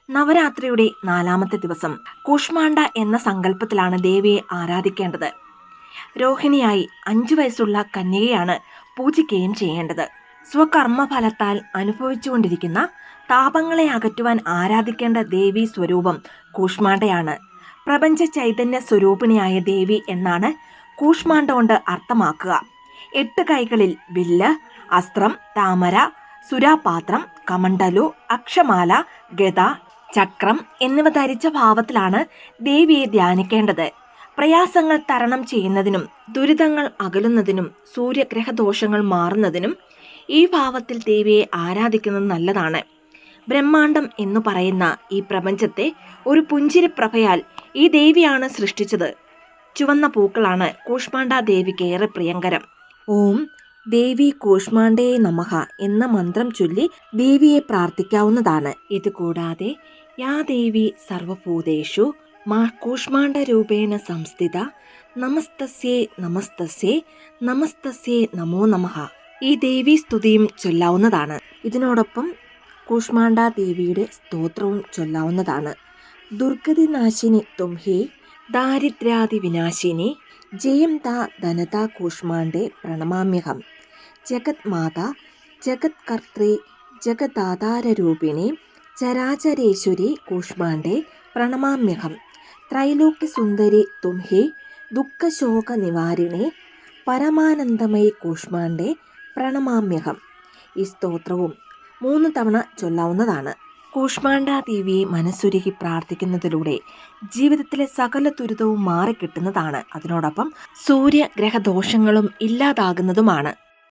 നവരാത്രിയുടെ 4-ാമത്തെ ദിവസം കൂഷ്മാണ്ഡ എന്ന സങ്കല്പത്തിലാണ് ദേവിയെ ആരാധിക്കേണ്ടത്. രോഹിണിയായി 5 വയസ്സുള്ള കന്യകയാണ് പൂജിക്കുകയും ചെയ്യേണ്ടത്. സ്വകർമ്മഫലത്താൽ അനുഭവിച്ചുകൊണ്ടിരിക്കുന്ന താപങ്ങളെ അകറ്റുവാൻ ആരാധിക്കേണ്ട ദേവീ സ്വരൂപം കൂഷ്മാണ്ഡയാണ്. പ്രപഞ്ച ചൈതന്യ സ്വരൂപിണിയായ ദേവി എന്നാണ് കൂഷ്മാണ്ഡ കൊണ്ട് അർത്ഥമാക്കുക. 8 കൈകളിൽ വില്ല്, അസ്ത്രം, താമര, സുരാപാത്രം, കമണ്ഡലു, അക്ഷമാല, ഗദ, ചക്രം എന്നിവ ധരിച്ച ഭാവത്തിലാണ് ദേവിയെ ധ്യാനിക്കേണ്ടത്. പ്രയാസങ്ങൾ തരണം ചെയ്യുന്നതിനും ദുരിതങ്ങൾ അകലുന്നതിനും സൂര്യഗ്രഹദോഷങ്ങൾ മാറുന്നതിനും ഈ ഭാവത്തിൽ ദേവിയെ ആരാധിക്കുന്നത് നല്ലതാണ്. ബ്രഹ്മാണ്ഡം എന്നു പറയുന്ന ഈ പ്രപഞ്ചത്തെ ഒരു പുഞ്ചിരിപ്രഭയാൽ ഈ ദേവിയാണ് സൃഷ്ടിച്ചത്. ചുവന്ന പൂക്കളാണ് കൂഷ്മാണ്ഡ ദേവിക്ക് ഏറെ പ്രിയങ്കരം. ഓം ദേവി കൂഷ്മാണ്ഡേ നമഃ എന്ന മന്ത്രം ചൊല്ലി ദേവിയെ പ്രാർത്ഥിക്കാവുന്നതാണ്. ഇതുകൂടാതെ യാ ദേവി സർവഭൂതേഷു മാ കൂഷ്മാണ്ഡ രൂപേണ സംസ്ഥിത നമസ്തസ്യേ നമസ്തസ്യേ നമസ്തസ്യേ നമോ നമഃ ഈ ദേവീ സ്തുതിയും ചൊല്ലാവുന്നതാണ്. ഇതിനോടൊപ്പം കൂഷ്മാണ്ഡ ദേവിയുടെ സ്തോത്രവും ചൊല്ലാവുന്നതാണ്. ദുർഗതി നാശിനി തുംഹി ദാരിദ്ര്യാദി വിനാശിനി ജയം താ ധനതാ കൂഷ്മാണ്ഡേ പ്രണമാമ്യഹം ജഗത് മാതാ ജഗത് കർത്രേ ജഗദാധാരരൂപിണി ചരാചരേശ്വരി കൂഷ്മാണ്ഡേ പ്രണമാമ്യഹം ത്രൈലോക്യ സുന്ദരി തുംഹി ദുഃഖശോക നിവാരിണേ പരമാനന്ദമയി കൂഷ്മാണ്ഡേ പ്രണമാമ്യഹം ഈ സ്തോത്രവും 3 തവണ ചൊല്ലാവുന്നതാണ്. കൂഷ്മാണ്ഡ ദേവിയെ മനസ്സുരുകി പ്രാർത്ഥിക്കുന്നതിലൂടെ ജീവിതത്തിലെ സകല ദുരിതവും മാറിക്കിട്ടുന്നതാണ്. അതിനോടൊപ്പം സൂര്യഗ്രഹദോഷങ്ങളും ഇല്ലാതാകുന്നതുമാണ്.